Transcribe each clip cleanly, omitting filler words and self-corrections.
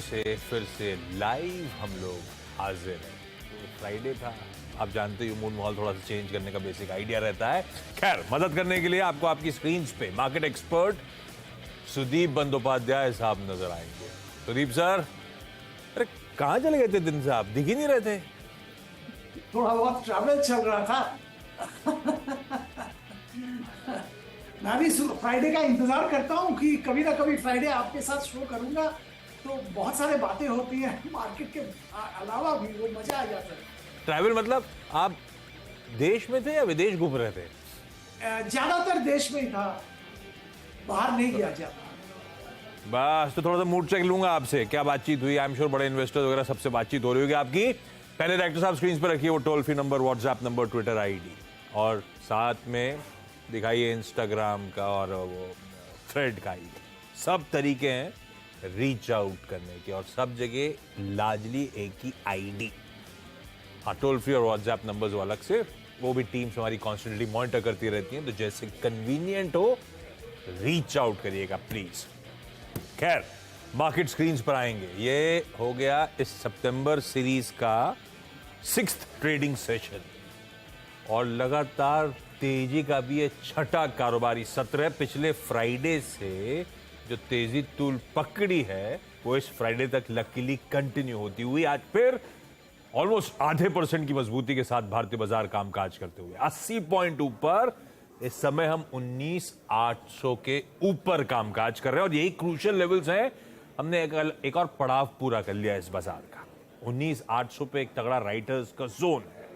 से फिर से लाइव हम लोग हाजिर हैं। तो फ्राइडे था, आप जानते ही मूड माहौल थोड़ा सा चेंज करने का बेसिक आइडिया रहता है। खैर, मदद करने के लिए आपको आपकी स्क्रीन पे मार्केट एक्सपर्ट सुदीप बंदोपाध्याय साहब नजर आएंगे। सुदीप सर, अरे कहाँ चले गए थे दिन से, आप दिख ही नहीं रहे थे। थोड़ा बहुत ट्रैवल चल रहा था। मैं भी फ्राइडे का इंतजार करता हूँ कि कभी ना कभी फ्राइडे आपके साथ शो करूंगा, तो बहुत सारे बातें होती हैं मार्केट के अलावा भी, वो मजा आ जाता है। ट्रैवल मतलब आप देश में थे या विदेश घूम रहे थे? ज्यादातर देश में ही था, बाहर नहीं गया ज्यादा। बस तो थोड़ा सा मूड चेक लूंगा आपसे, क्या बातचीत हुई। आई एम श्योर बड़े इन्वेस्टर्स वगैरह सबसे बातचीत हो रही होगी आपकी। पहले डायरेक्टर साहब स्क्रीन पर रखिए वो toll free number, WhatsApp number, Twitter ID, और साथ में दिखाइए इंस्टाग्राम का और वो थ्रेड का आईडी। सब तरीके हैं रीच आउट करने के, और सब जगह लाजली एक ही आईडी। हाँ, टोल फ्री और व्हाट्सएप नंबर्स अलग से, वो भी टीम्स हमारी कॉन्स्टेंटली मॉनिटर करती रहती हैं, तो जैसे कन्वीनियंट हो रीच आउट करिएगा प्लीज। खैर, मार्केट स्क्रीन्स पर आएंगे। ये हो गया इस सितंबर सीरीज का 6th ट्रेडिंग सेशन, और लगातार तेजी का भी ये छठा कारोबारी सत्र है। पिछले फ्राइडे से जो तेजी तूल पकड़ी है वो इस फ्राइडे तक लकीली कंटिन्यू होती हुई आज फिर ऑलमोस्ट आधे % की मजबूती के साथ भारतीय बाजार कामकाज करते हुए 80 पॉइंट ऊपर। इस समय हम 19,800 के ऊपर कामकाज कर रहे हैं, और यही क्रूशियल लेवल्स हैं। हमने एक और पड़ाव पूरा कर लिया इस बाजार का। 19,800 पे एक तगड़ा राइटर्स का जोन है,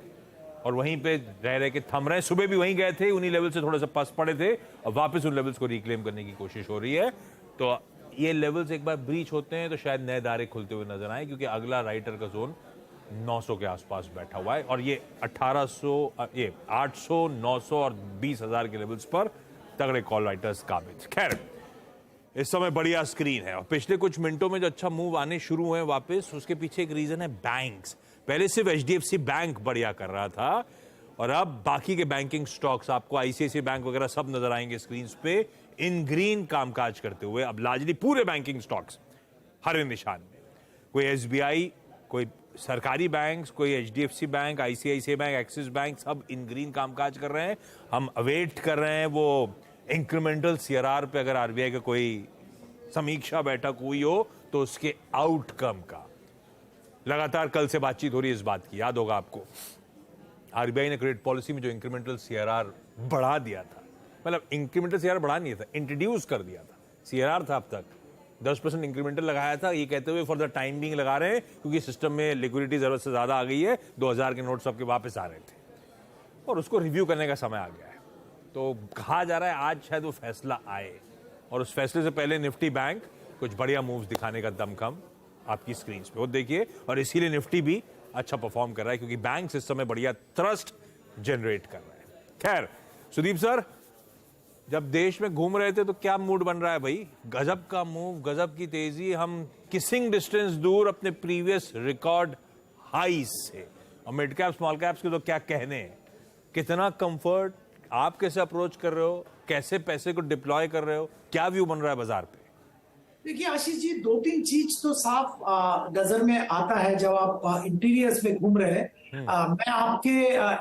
और वहीं पे रह के थम रहे हैं। सुबह भी वहीं गए थे, उन्हीं लेवल से थोड़ा सा पस पड़े थे, और वापस उन लेवल्स को रिक्लेम करने की कोशिश हो रही है। तो ये लेवल्स एक बार ब्रीच होते हैं तो शायद नए दायरे खुलते हुए नजर आए, क्योंकि अगला राइटर का जोन 900 के आसपास बैठा हुआ है, और ये 1800, ये 800, 900 और 20,000 के लेवल्स पर तगड़े कॉल राइटर्स काबिज। खैर, इस समय बढ़िया स्क्रीन है, और पिछले कुछ मिनटों में जो अच्छा मूव आने शुरू हुए वापस, उसके पीछे एक रीजन है बैंक्स। पहले सिर्फ HDFC बैंक बढ़िया कर रहा था, और अब बाकी के बैंकिंग स्टॉक्स, आपको ICICI बैंक वगैरह सब नजर आएंगे स्क्रीन पे, इन ग्रीन कामकाज करते हुए। अब लाजली पूरे बैंकिंग स्टॉक्स हरे निशान में। कोई SBI, कोई सरकारी बैंक, कोई HDFC bank, ICICI bank, axis bank, सब इन ग्रीन कामकाज कर रहे हैं। हम अवेट कर रहे हैं वो इंक्रीमेंटल CRR पे, अगर RBI का कोई समीक्षा बैठक हुई हो तो उसके आउटकम का। लगातार कल से बातचीत हो रही है इस बात की, याद होगा आपको, RBI ने क्रेडिट पॉलिसी में जो इंक्रीमेंटल CRR बढ़ा दिया था, मतलब इंक्रीमेंटल CRR बढ़ा नहीं था, इंट्रोड्यूस कर दिया था। CRR था अब तक 10% इंक्रीमेंटल लगाया था, ये कहते हुए फॉर द टाइम बिंग लगा रहे हैं, क्योंकि सिस्टम में लिक्विडिटी जरूरत से ज्यादा आ गई है। 2000 के नोट सबके वापस आ रहे थे, और उसको रिव्यू करने का समय आ गया है। तो कहा जा रहा है आज शायद वो फैसला आए, और उस फैसले से पहले निफ्टी बैंक कुछ बढ़िया मूव्स दिखाने का दमखम आपकी स्क्रीन पे वो देखिए, और इसीलिए निफ्टी भी अच्छा परफॉर्म कर रहा है, क्योंकि बैंक इस समय बढ़िया थ्रस्ट जनरेट कर रहा है। खैर, सुदीप सर, जब देश में घूम रहे थे तो क्या मूड बन रहा है भाई? गजब का मूव, गजब की तेजी, हम किसिंग डिस्टेंस दूर अपने प्रीवियस रिकॉर्ड हाई से। और मिड कैप स्मॉल कैप्स के तो क्या कहने हैं, कितना कंफर्ट, आप कैसे अप्रोच कर रहे हो, कैसे पैसे को डिप्लॉय कर रहे हो, क्या व्यू बन रहा है बाजार पे? देखिए आशीष जी, 2-3 चीज तो साफ नजर में आता है जब आप इंटीरियर्स में घूम रहे हैं। मैं आपके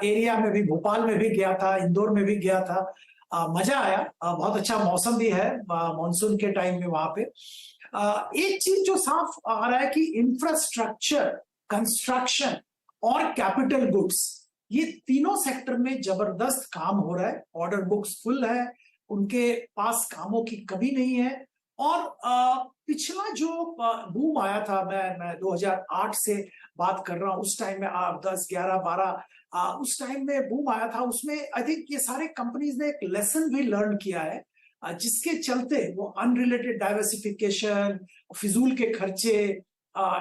एरिया में भी, भोपाल में भी गया था, इंदौर में भी गया था। मजा आया, बहुत अच्छा मौसम भी है मॉनसून के टाइम में वहां पे। एक चीज जो साफ आ रहा है कि इंफ्रास्ट्रक्चर, कंस्ट्रक्शन और कैपिटल गुड्स, ये तीनों सेक्टर में जबरदस्त काम हो रहा है। ऑर्डर बुक्स फुल है, उनके पास कामों की कमी नहीं है। और पिछला जो बूम आया था, मैं 2008 से बात कर रहा हूं, उस टाइम में 10, 11, 12 उस टाइम में बूम आया था। उसमें आई थिंक ये सारे कंपनीज ने एक लेसन भी लर्न किया है, जिसके चलते वो अनरिलेटेड डाइवर्सिफिकेशन, फिजूल के खर्चे,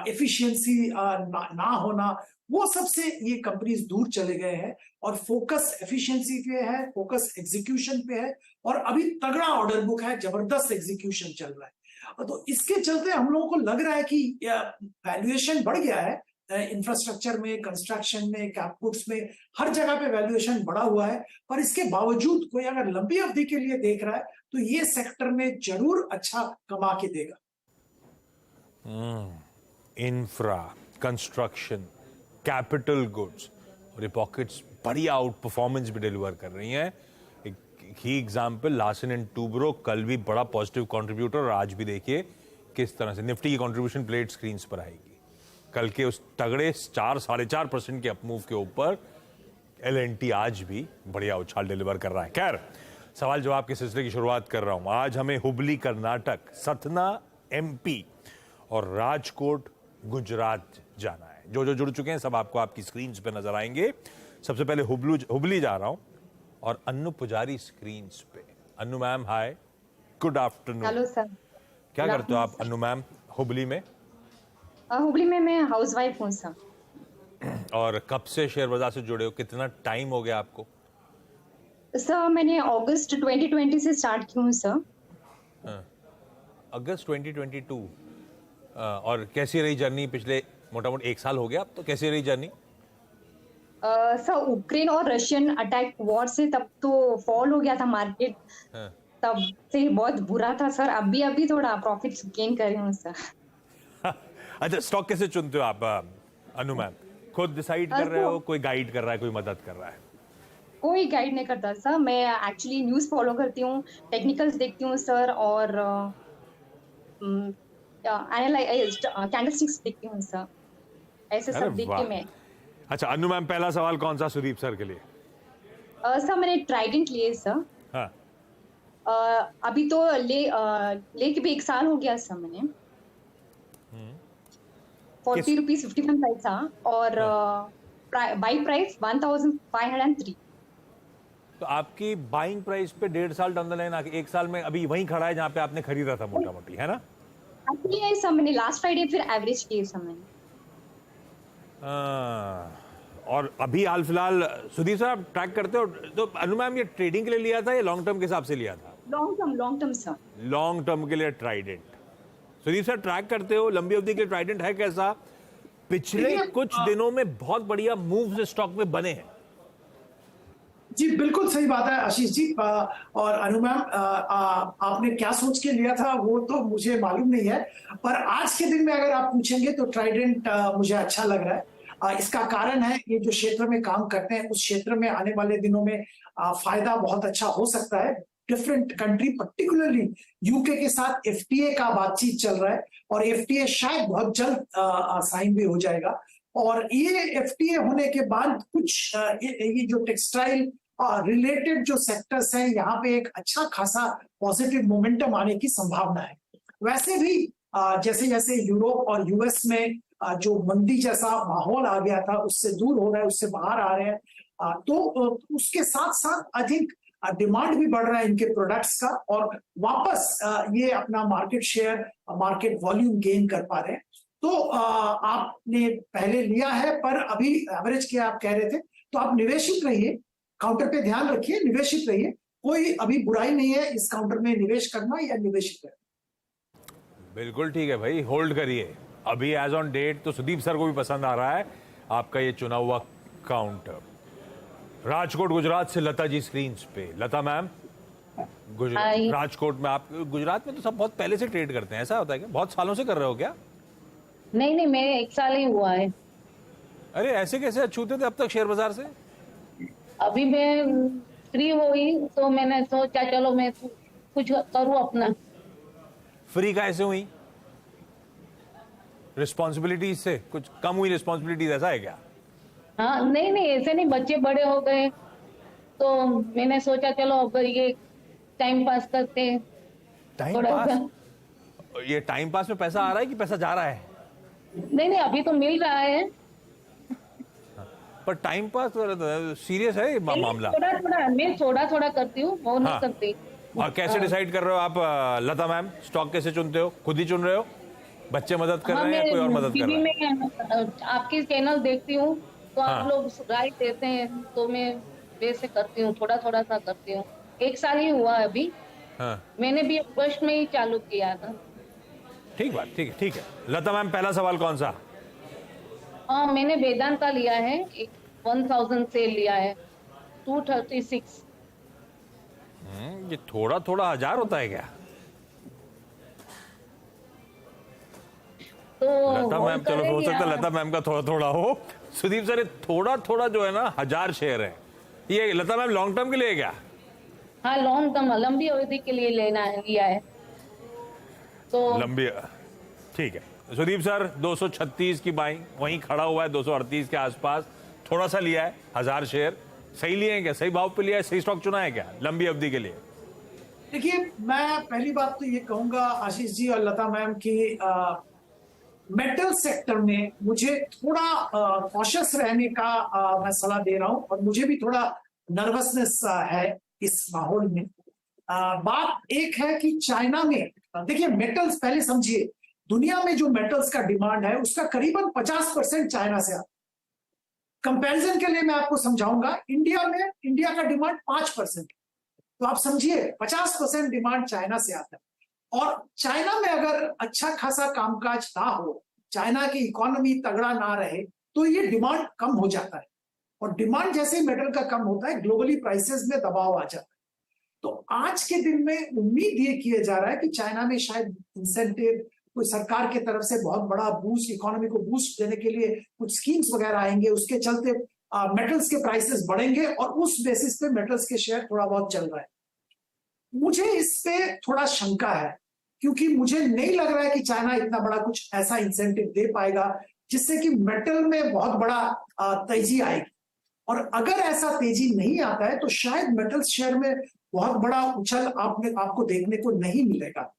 एफिशिएंसी ना होना, वो सबसे ये कंपनीज दूर चले गए हैं, और फोकस एफिशिएंसी पे है, फोकस एग्जीक्यूशन पे है, और अभी तगड़ा ऑर्डर बुक है, जबरदस्त एग्जीक्यूशन चल रहा है। तो इसके चलते हम लोगों को लग रहा है कि वैल्यूएशन बढ़ गया है। इंफ्रास्ट्रक्चर में, कंस्ट्रक्शन में, कैपगुड्स में, हर जगह पे वैल्यूएशन बढ़ा हुआ है। पर इसके बावजूद कोई अगर लंबी अवधि के लिए देख रहा है तो ये सेक्टर में जरूर अच्छा कमा के देगा। इंफ्रा, कंस्ट्रक्शन, कैपिटल गुड्स और ये पॉकेट्स बड़ी आउट परफॉर्मेंस भी डिलीवर कर रही हैं। एक ही एग्जाम्पल लार्सन एंड टूब्रो, कल भी बड़ा पॉजिटिव कंट्रीब्यूटर और आज भी देखिए किस तरह से निफ्टी की कंट्रीब्यूशन प्लेट स्क्रीन पर आएगी। कल के उस तगड़े 4-4.5% के अपमूव के ऊपर L&T आज भी बढ़िया उछाल डिलीवर कर रहा है। खैर, सवाल जवाब के सिलसिले की शुरुआत कर रहा हूं। आज हमें हुबली कर्नाटक, सतना MP और राजकोट गुजरात जाना है। जो जो जुड़ चुके हैं सब आपको आपकी स्क्रीन पे नजर आएंगे। सबसे पहले हुबली जा रहा हूं और अन्नू पुजारी स्क्रीन पे। अन्नू मैम, हाय, गुड आफ्टरनून। Hello sir. क्या करते हो आप अन्नू मैम हुबली में? हुबली में मैं हाउसवाइफ हूँ सर। और कब से शेयर बाजार से जुड़े हो? कितना टाइम हो गया आपको? सर मैंने अगस्त 2020 से स्टार्ट की हूँ सर। अगस्त 2022। और कैसी रही जर्नी? पिछले मोटा मोटा 1 साल हो गया अब तो। कैसी रही जर्नी? सर यूक्रेन और रशियन अटैक वॉर से तब तो फॉल हो गया था मार्केट। तब से बहुत बुरा था सर। अभी थोड़ा प्रॉफिट्स गेन कर रही हूँ सर। अच्छा, स्टॉक कैसे चुनते हो आप अनु मैम? खुद डिसाइड कर रहे हो, कोई गाइड कर रहा है, कोई मदद कर रहा है? कोई गाइड नहीं करता सर। मैं एक्चुअली न्यूज़ फॉलो करती हूँ, टेक्निकल्स देखती हूँ सर, और कैंडलस्टिक्स देखती हूँ सर। ऐसे अरे सब देख वाह। के मैं अच्छा अनु मैम, पहला सवाल कौन सा सुदीप सर के लिए? सर मैंने ट्राइडेंट लिए सर। हाँ। अभी तो लेके भी 1 साल हो गया सर। मैंने 40 रुपीज 51 पैसा और बाई प्राइस 1503। तो आपकी बाइंग प्राइस पे 1.5 साल डाउन द लाइन आके 1 साल में अभी वहीं खड़ा है जहां पे आपने खरीदा था मोटा मोटी, है ना? एक्चुअली ये सर मैंने लास्ट फ्राइडे फिर एवरेज किए सर मैंने। और अभी हाल फिलहाल सुदीप सर आप ट्रैक करते हो तो अनु मैम ये ट्रेडिंग के लिए लिया था या लॉन्ग टर्म के हिसाब से लिया था? Long term sir. Long term के लिए ट्राइडेंट। सुदीप सर ट्रैक करते हो, लंबी अवधि के लिए ट्राइडेंट है कैसा? पिछले कुछ दिनों में बहुत बढ़िया मूव्स स्टॉक में बने हैं। जी बिल्कुल सही बात है आशीष जी। और अनु मैम, आपने क्या सोच के लिया था वो तो मुझे मालूम नहीं है, पर आज के दिन में अगर आप पूछेंगे तो ट्राइडेंट मुझे अच्छा लग रहा है। इसका कारण है ये जो क्षेत्र में काम करते हैं उस क्षेत्र में आने वाले दिनों में फायदा बहुत अच्छा हो सकता है। डिफरेंट कंट्री पर्टिकुलरली यूके के साथ FTA का बातचीत चल रहा है और FTA शायद बहुत जल्द साइन भी हो जाएगा। और ये FTA होने के बाद कुछ ये जो टेक्सटाइल रिलेटेड जो सेक्टर्स हैं यहाँ पे एक अच्छा खासा पॉजिटिव मोमेंटम आने की संभावना है। वैसे भी जैसे जैसे यूरोप और US में जो मंदी जैसा माहौल आ गया था उससे दूर हो रहा है, उससे बाहर आ रहे हैं, तो उसके साथ साथ आई थिंक डिमांड भी बढ़ रहा है इनके प्रोडक्ट्स का और वापस ये अपना market share, market volume gain कर पा रहे हैं। तो आपने पहले लिया है पर अभी एवरेज किया आप कह रहे थे, तो आप निवेशित रहिए, काउंटर पे ध्यान रखिए, निवेशित रहिए। कोई अभी बुराई नहीं है इस काउंटर में निवेश करना या निवेशित करना। बिल्कुल ठीक है भाई, होल्ड करिए। अभी एज ऑन डेट तो सुदीप सर को भी पसंद आ रहा है आपका ये चुना हुआ काउंटर। राजकोट गुजरात से लता जी स्क्रीन पे। लता मैम, राजकोट में आप, गुजरात में तो सब बहुत पहले से ट्रेड करते हैं, ऐसा होता है क्या? बहुत सालों से कर रहे हो क्या? नहीं, मेरे 1 साल ही हुआ है। अरे ऐसे कैसे छूते थे अब तक शेयर बाजार से? अभी मैं फ्री हुई तो मैंने सोचा चलो मैं कुछ करूँ अपना। फ्री कैसे हुई? रिस्पॉन्सिबिलिटीज से कुछ कम हुई रिस्पॉन्सिबिलिटीज, ऐसा है क्या? हाँ नहीं ऐसे नहीं, बच्चे बड़े हो गए तो मैंने सोचा चलो अब ये टाइम पास करते। Time pass? ये टाइम पास में पैसा आ रहा है कि पैसा जा रहा है? नहीं अभी तो मिल रहा है। पर टाइम पास सीरियस है मामला? थोड़ा मैं थोड़ा करती हूँ, वो नहीं करती। और कैसे डिसाइड कर रहे हो आप लता मैम? स्टॉक कैसे चुनते हो? खुद ही चुन रहे हो? बच्चे मदद कर रहे हैं, कोई और मदद कर रहा है? मैं आपकी चैनल देखती हूँ तो आप लोग राय देते हैं तो मैं वैसे करती हूँ, थोड़ा सा करती हूँ। 1 साल ही हुआ अभी। मैंने भी अगस्त में ही चालू किया था। ठीक बात, ठीक है। लता मैम, पहला सवाल कौन सा? हाँ मैंने वेदांता लिया है, 1000 से लिया है 236। ये थोड़ा 1000 होता है क्या? तो लता मैम, होल्ड चलो हो करेंगे सकता है यार। लता मैम का थोड़ा थोड़ा हो। सुदीप सर, ये थोड़ा थोड़ा जो है ना 1000 शेयर है, ये लता मैम लॉन्ग टर्म के लिए है क्या? हाँ, लॉन्ग टर्म लंबी अवधि के लिए लिया है तो लंबी, ठीक है। सुदीप सर 236 की बाइंग, वहीं खड़ा हुआ है 238 के आसपास, थोड़ा सा लिया है 1000 शेयर। सही लिए हैं क्या? सही भाव पे लिया है? सही स्टॉक चुना है क्या लंबी अवधि के लिए? देखिए, मैं पहली बात तो ये कहूंगा आशीष जी और लता मैम की मेटल सेक्टर में मुझे थोड़ा कॉशियस रहने का मैं सलाह दे रहा हूं, और मुझे भी थोड़ा नर्वसनेस है इस माहौल में। बात एक है कि चाइना में देखिए, मेटल्स पहले समझिए, दुनिया में जो मेटल्स का डिमांड है उसका करीबन 50% चाइना से आता है। कंपैरिजन के लिए मैं आपको समझाऊंगा, इंडिया का डिमांड 5%, तो आप समझिए 50% डिमांड चाइना से आता है। और चाइना में अगर अच्छा खासा कामकाज ना हो, चाइना की इकोनॉमी तगड़ा ना रहे, तो ये डिमांड कम हो जाता है, और डिमांड जैसे ही मेटल का कम होता है, ग्लोबली प्राइसेस में दबाव आ जाता है। तो आज के दिन में उम्मीद ये किया जा रहा है कि चाइना में शायद इंसेंटिव, कोई सरकार की तरफ से बहुत बड़ा बूस्ट, इकोनॉमी को बूस्ट देने के लिए कुछ स्कीम्स वगैरह आएंगे, उसके चलते मेटल्स के प्राइसेस बढ़ेंगे, और उस बेसिस पे मेटल्स के शेयर थोड़ा बहुत चल रहा है। मुझे इस पे थोड़ा शंका है, क्योंकि मुझे नहीं लग रहा है कि चाइना इतना बड़ा कुछ ऐसा इंसेंटिव दे पाएगा जिससे कि मेटल में बहुत बड़ा तेजी आएगी। और अगर ऐसा तेजी नहीं आता है तो शायद मेटल शेयर में बहुत बड़ा उछल आपको देखने को नहीं मिलेगा।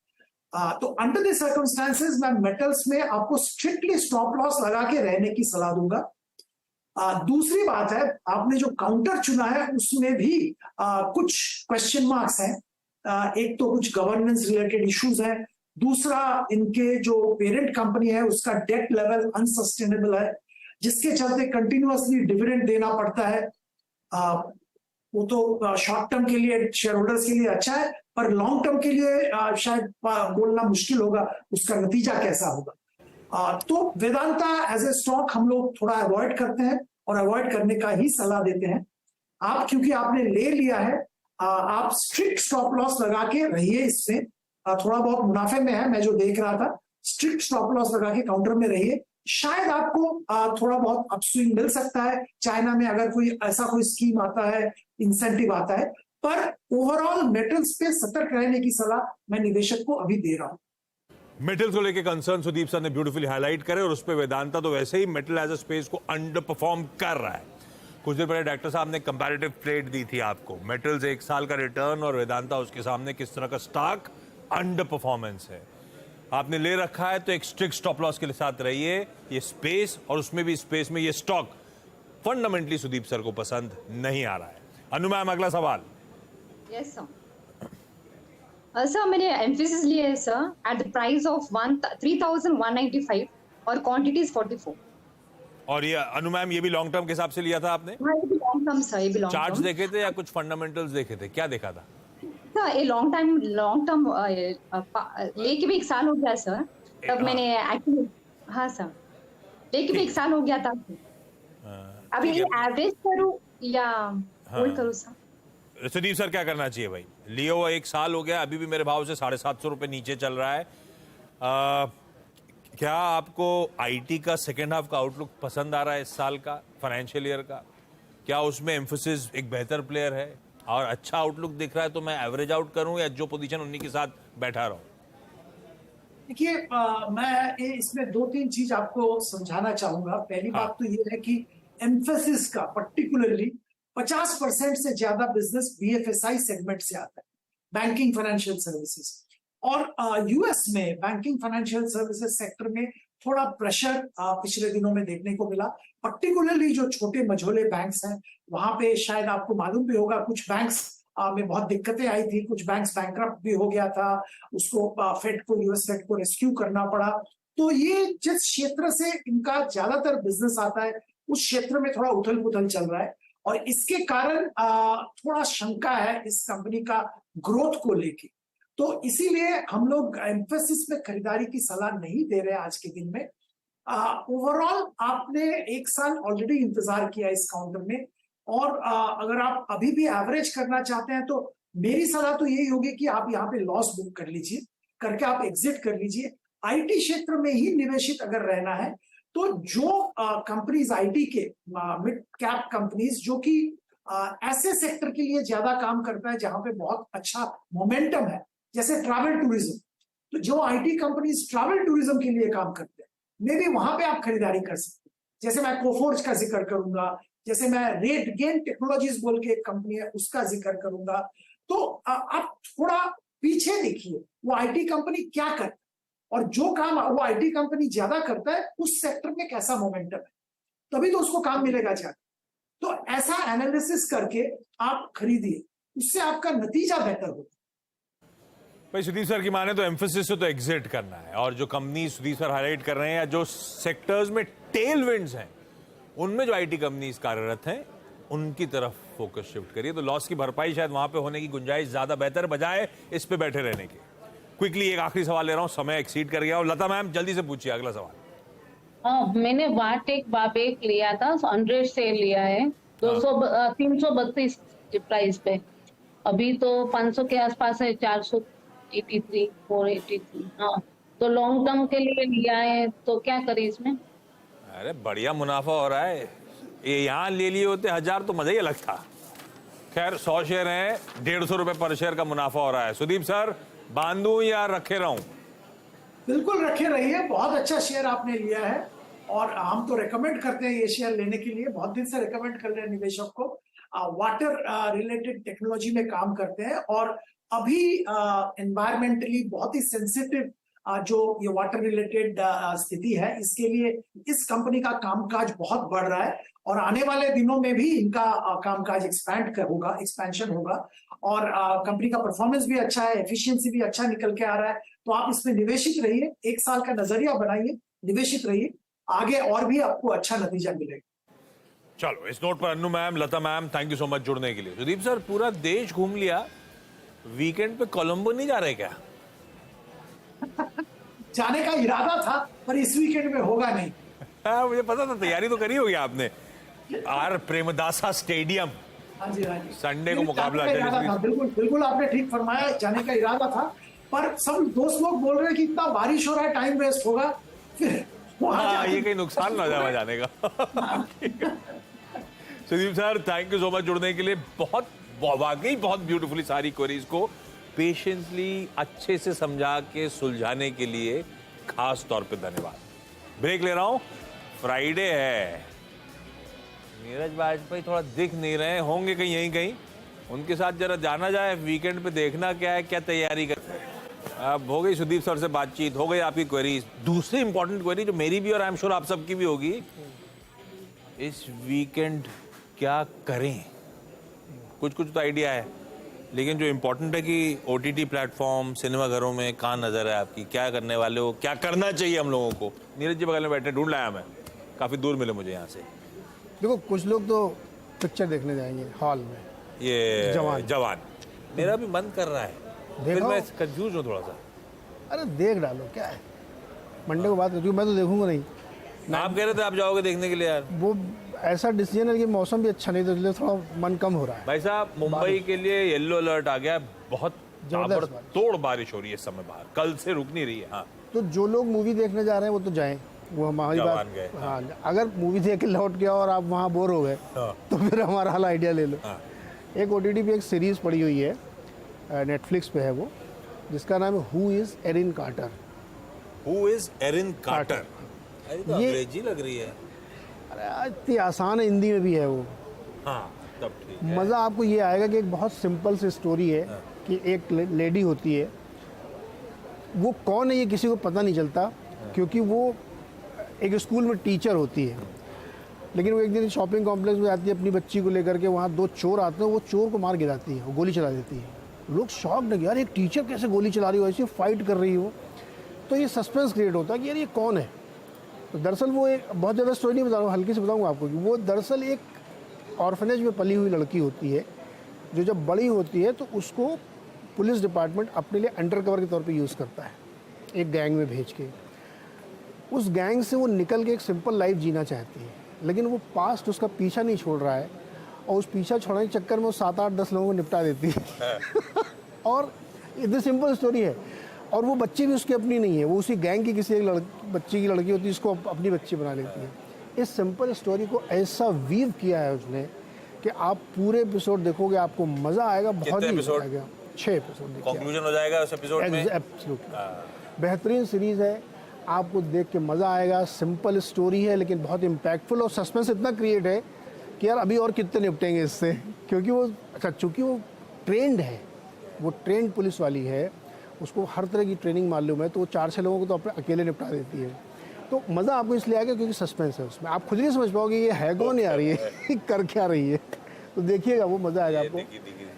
तो अंडर द सर्कमस्टांसेस मैं मेटल्स में आपको स्ट्रिक्टली स्टॉप लॉस लगा के रहने की सलाह दूंगा। दूसरी बात है, आपने जो काउंटर चुना है उसमें भी कुछ क्वेश्चन मार्क्स हैं। एक तो कुछ गवर्नेंस रिलेटेड इश्यूज हैं, दूसरा इनके जो पेरेंट कंपनी है उसका डेट लेवल अनसस्टेनेबल है, जिसके चलते कंटिन्यूअसली डिविडेंड देना पड़ता है। वो तो शॉर्ट टर्म के लिए शेयर होल्डर्स के लिए अच्छा है, पर लॉन्ग टर्म के लिए शायद बोलना मुश्किल होगा उसका नतीजा कैसा होगा। तो वेदांता एज ए स्टॉक हम लोग थोड़ा अवॉइड करते हैं, और अवॉइड करने का ही सलाह देते हैं। आप क्योंकि आपने ले लिया है, आप स्ट्रिक्ट स्टॉप लॉस लगा के रहिए, इसमें थोड़ा बहुत मुनाफे में है मैं जो देख रहा था, स्ट्रिक्ट स्टॉप लॉस लगा के काउंटर में रहिए। शायद आपको थोड़ा बहुत अपस्विंग मिल सकता है चाइना में, अगर कोई ऐसा कोई स्कीम आता है, इंसेंटिव आता है, पर ओवरऑल मेटल्स पे सतर्क रहने की सलाह मैं निवेशक को अभी दे रहा हूं। मेटल्स को लेके कंसर्न सुदीप सर ने ब्यूटीफुली हाईलाइट करे, और उस पर वेदांता तो वैसे ही मेटल एज अ स्पेस को अंडर परफॉर्म कर रहा है। कुछ देर पहले डॉक्टर साहब ने कंपैरेटिव ट्रेड दी थी आपको, मेटल्स 1 साल का रिटर्न और वेदांता उसके सामने किस तरह का स्टॉक अंडर परफॉर्मेंस है। आपने ले रखा है तो एक स्ट्रिक्ट स्टॉप लॉस के साथ रहिए। ये स्पेस, और उसमें भी स्पेस में ये स्टॉक फंडामेंटली सुदीप सर को पसंद नहीं आ रहा है। अनु मैम, अगला सवाल। Yes sir. सर मैंने एम्फेसिस लिया है sir at the price of 3195 और क्वांटिटीज 44। और ये अनु मैम, ये भी लॉन्ग टर्म के हिसाब से लिया था आपने? हाँ, ये भी लॉन्ग टर्म सर, ये भी लॉन्ग चार्ट्स टर्म देखे थे या कुछ फंडामेंटल्स देखे थे, क्या देखा था? सर। ये लॉन्ग टर्म लेके भी 1 साल हो गया सर, तब मैंने एक्चुअली, हाँ सर, लेके भी 1 साल हो गया था। अभी ये एवरेज करूं या होल्ड करूं सर? सुदीप सर, क्या करना चाहिए भाई? लियो हुआ 1 साल हो गया, अभी भी मेरे भाव से 750 रुपए नीचे चल रहा है। क्या आपको आईटी का सेकेंड हाफ का आउटलुक पसंद आ रहा है इस साल का, फाइनेंशियल ईयर का? क्या उसमें एम्फोसिस एक बेहतर प्लेयर है और अच्छा आउटलुक दिख रहा है, तो मैं एवरेज आउट करूं या जो पोजीशन उन्हीं के साथ बैठा रहूं? देखिए, मैं इसमें 2-3 चीज आपको समझाना चाहूंगा। पहली बात तो ये है कि एम्फेसिस का पर्टिकुलरली 50% से ज्यादा बिजनेस बीएफएसआई सेगमेंट से आता है, बैंकिंग फाइनेंशियल सर्विसेज। और यूएस में बैंकिंग फाइनेंशियल सर्विसेज सेक्टर में थोड़ा प्रेशर पिछले दिनों में देखने को मिला, पर्टिकुलरली जो छोटे मझोले बैंक्स हैं वहां पे शायद आपको मालूम भी होगा, कुछ बैंक्स में बहुत दिक्कतें आई थी, कुछ बैंक्स बैंकरप्ट भी हो गया था, उसको यूएस फेड को रेस्क्यू करना पड़ा। तो ये जिस क्षेत्र से इनका ज्यादातर बिजनेस आता है उस क्षेत्र में थोड़ा उथल पुथल चल रहा है, और इसके कारण थोड़ा शंका है इस कंपनी का ग्रोथ को लेके। तो इसीलिए हम लोग एम्फेसिस में खरीदारी की सलाह नहीं दे रहे आज के दिन में। ओवरऑल आपने 1 साल ऑलरेडी इंतजार किया इस काउंटर में, और अगर आप अभी भी एवरेज करना चाहते हैं तो मेरी सलाह तो यही होगी कि आप यहाँ पे लॉस बुक कर लीजिए, करके आप एग्जिट कर लीजिए। आईटी क्षेत्र में ही निवेशित अगर रहना है तो जो कंपनीज आईटी के मिड कैप कंपनीज जो कि ऐसे सेक्टर के लिए ज्यादा काम करता है जहां पे बहुत अच्छा मोमेंटम है, जैसे ट्रैवल टूरिज्म, तो जो आईटी कंपनीज ट्रैवल टूरिज्म के लिए काम करते हैं मे भी वहां पे आप खरीदारी कर सकते हैं। जैसे मैं कोफोर्ज का जिक्र करूंगा, जैसे मैं रेट गेन टेक्नोलॉजीज बोल के एक कंपनी है उसका जिक्र करूंगा। तो आप थोड़ा पीछे देखिए वो आईटी कंपनी क्या करता है और जो काम वो आईटी कंपनी ज्यादा करता है उस सेक्टर में कैसा मोमेंटम है, तभी तो उसको काम मिलेगा ज्यादा। तो ऐसा एनालिसिस करके आप खरीदिए, उससे आपका नतीजा बेहतर होगा। भाई सुदीप सर की माने तो एम्फेसिस से तो एग्जिट करना है, और जो कंपनी सुदीप सर हाईलाइट कर रहे हैं या जो सेक्टर्स में टेल विंड्स हैं उनमें जो आईटी कंपनीज कार्यरत हैं उनकी तरफ फोकस शिफ्ट करिए, तो लॉस की भरपाई शायद वहां पे होने की गुंजाइश ज्यादा बेहतर बजाय इस पे बैठे रहने के। क्विकली एक आखिरी सवाल ले रहा हूं, समय एक्सीड कर गया, और लता मैम जल्दी से पूछिए अगला सवाल। हाँ, मैंने वाटेक बाबेक लिया था, 100 से लिया है 332 प्राइस पे, अभी तो 500 के आसपास है, 483 483। हाँ, तो लॉन्ग टर्म के लिए लिया है, तो क्या करें इसमें? अरे बढ़िया मुनाफा हो रहा है, ये यहाँ ले लिए होते 1000 तो मजा ही अलग था। खैर 100 शेयर हैं, 150 रुपए पर शेयर का मुनाफा हो रहा है। सुदीप सर बांधू या रखे रहूं? बिल्कुल रखे रहिए, बहुत अच्छा शेयर आपने लिया है और हम तो रेकमेंड करते हैं ये शेयर लेने के लिए, बहुत दिन से रेकमेंड कर रहे हैं निवेशक को। वाटर रिलेटेड टेक्नोलॉजी में काम करते हैं और अभी एनवायरमेंटली बहुत ही सेंसिटिव जो ये वाटर रिलेटेड स्थिति है, इसके लिए इस कंपनी का कामकाज बहुत बढ़ रहा है और आने वाले दिनों में भी इनका कामकाज एक्सपेंशन होगा और कंपनी का परफॉर्मेंस भी अच्छा है, एफिशिएंसी भी अच्छा निकल के आ रहा है। तो आप इसमें निवेशित रहिए, 1 साल का नजरिया बनाइए, निवेशित रहिए, आगे और भी आपको अच्छा नतीजा मिलेगा। चलो इस नोट पर Annu ma'am, Lata ma'am, thank you so much जुड़ने के लिए। सुदीप सर पूरा देश घूम लिया, वीकेंड पे कोलंबो नहीं जा रहे क्या? जाने का इरादा था पर इस वीकेंड में होगा नहीं। हाँ मुझे पता था, तैयारी तो करी होगी आपने। आर प्रेमदासा स्टेडियम, हाँ जी हाँ जी, संडे को मुकाबला था। बिल्कुल बिल्कुल आपने ठीक फरमाया, जाने का इरादा था पर सब दोस्त लोग बोल रहे हैं कि इतना बारिश हो रहा है, टाइम वेस्ट होगा, फिर हाँ ये कहीं नुकसान ना जाए जाने का। Sudeep sir thank you so much जुड़ने के लिए, बहुत वाकई बहुत ब्यूटीफुली सारी क्वेरीज को पेशेंसली अच्छे से समझा के सुलझाने के लिए खास तौर पे धन्यवाद। ब्रेक ले रहा हूं, फ्राइडे है, नीरज वाजपेयी थोड़ा दिख नहीं रहे, होंगे कहीं यहीं कहीं, उनके साथ जरा जाना जाए, वीकेंड पे देखना क्या है, क्या तैयारी करते हैं। अब हो गई सुदीप सर से बातचीत, हो गई आपकी क्वेरीज। दूसरी इंपॉर्टेंट क्वेरी जो मेरी भी और आई एम श्योर आप सबकी भी होगी, इस वीकेंड क्या करें? कुछ तो आइडिया है, लेकिन जो इंपॉर्टेंट है कि ओटीटी प्लेटफॉर्म, सिनेमा घरों में कहाँ नजर है आपकी, क्या करने वाले हो, क्या करना चाहिए हम लोगों को? नीरज जी बगल में बैठे, ढूंढ लाया मैं, काफी दूर मिले मुझे यहाँ से। देखो कुछ लोग तो पिक्चर देखने जाएंगे हॉल में, ये जवान मेरा भी मन कर रहा है, फिर देखो। मैं कंफ्यूज हूँ थोड़ा सा। अरे देख डालो, क्या है, मंडे को बात करती हूँ, मैं तो देखूंगा नहीं। आप कह रहे थे आप जाओगे देखने के लिए यार। वो ऐसा डिसीजन है कि मौसम भी अच्छा नहीं, तो इसलिए थोड़ा मन कम हो रहा है। भाई साहब मुंबई के लिए येलो अलर्ट आ गया, बहुत जबरदस्त तोड़ बारिश हो रही है इस समय बाहर, कल से रुक नहीं रही है। हाँ तो जो लोग मूवी देखने जा रहे हैं वो तो जाएं, वो हमारी जवान बात। गए, हाँ, अगर मूवी देख के लौट गया और आप वहाँ बोर हो गए हाँ। तो फिर हमारा हाल आइडिया ले लो। हाँ। एक ओटीटी पे एक सीरीज पड़ी हुई है, नेटफ्लिक्स पे है वो, जिसका नाम है who is Erin Carter. Who is Erin Carter? अरे तो ये- अंग्रेजी लग रही है। अरे इतनी आसान है, हिंदी में भी है वो। हाँ तब ठीक है। मज़ा आपको ये आएगा कि एक बहुत सिंपल सी स्टोरी है कि एक लेडी होती है, वो कौन है ये किसी को पता नहीं चलता, क्योंकि वो एक स्कूल में टीचर होती है, लेकिन वो एक दिन शॉपिंग कॉम्प्लेक्स में जाती है अपनी बच्ची को लेकर के, वहाँ 2 चोर आते हैं, वो चोर को मार गिराती है, वो गोली चला देती है। लोग शॉक लगे, यार एक टीचर कैसे गोली चला रही हो, ऐसी फाइट कर रही हो। तो ये सस्पेंस क्रिएट होता है कि यार ये कौन है। तो दरअसल वो एक बहुत ज़्यादा स्टोरी नहीं बताऊँगा, हल्की से बताऊँगा आपको कि वो दरअसल एक ऑर्फनेज में पली हुई लड़की होती है, जो जब बड़ी होती है तो उसको पुलिस डिपार्टमेंट अपने लिए अंडरकवर के तौर पे यूज़ करता है, एक गैंग में भेज के। उस गैंग से वो निकल के एक सिंपल लाइफ जीना चाहती है, लेकिन वो पास्ट उसका पीछा नहीं छोड़ रहा है, और उस पीछा छोड़ने के चक्कर में वो 7, 8, 10 लोगों को निपटा देती है। और इतनी सिंपल स्टोरी है। और वो बच्ची भी उसकी अपनी नहीं है, वो उसी गैंग की किसी एक बच्ची की लड़की होती है, इसको अपनी बच्ची बना लेती है। इस सिंपल स्टोरी को ऐसा वीव किया है उसने कि आप पूरे एपिसोड देखोगे, आपको मजा आएगा, बहुत ही मजा आएगा। 6 एपिसोड कंक्लूजन हो जाएगा उस एपिसोड में। एब्सोल्युटली बेहतरीन सीरीज है, आपको देख के मजा आएगा। सिंपल स्टोरी है लेकिन बहुत इम्पैक्टफुल, और सस्पेंस इतना क्रिएट है कि यार अभी और कितने निपटेंगे इससे, क्योंकि वो चूंकि वो ट्रेंड है, वो ट्रेंड पुलिस वाली है, उसको हर तरह की ट्रेनिंग मालूम है, तो वो 4-6 लोगों को तो अपने अकेले निपटा देती है। तो मज़ा आपको इसलिए आएगा क्योंकि सस्पेंस है उसमें, आप खुद नहीं समझ पाओगे ये है कौन, आ रही है कर क्या रही है, तो देखिएगा वो मज़ा आएगा आपको।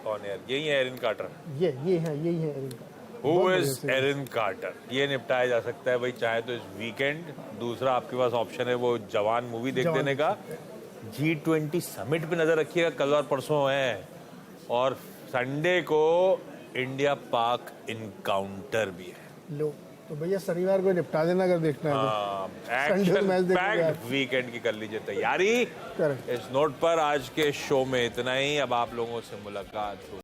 कौन है? यही है एरिन कार्टर। यही है Erin Carter. Who is Erin Carter? ये निपटाया जा सकता है भाई, चाहे तो इस वीकेंड। दूसरा आपके पास ऑप्शन है वो जवान मूवी देख लेने का। G20 समिट पे नजर रखिएगा, कल और परसों है, और संडे को इंडिया पाक इनकाउंटर भी है। लो तो भैया शनिवार को निपटा देना अगर देखना है तो। एक्शन पैक्ड वीकेंड की कर लीजिए तैयारी। इस नोट पर आज के शो में इतना ही। अब आप लोगों से मुलाकात हो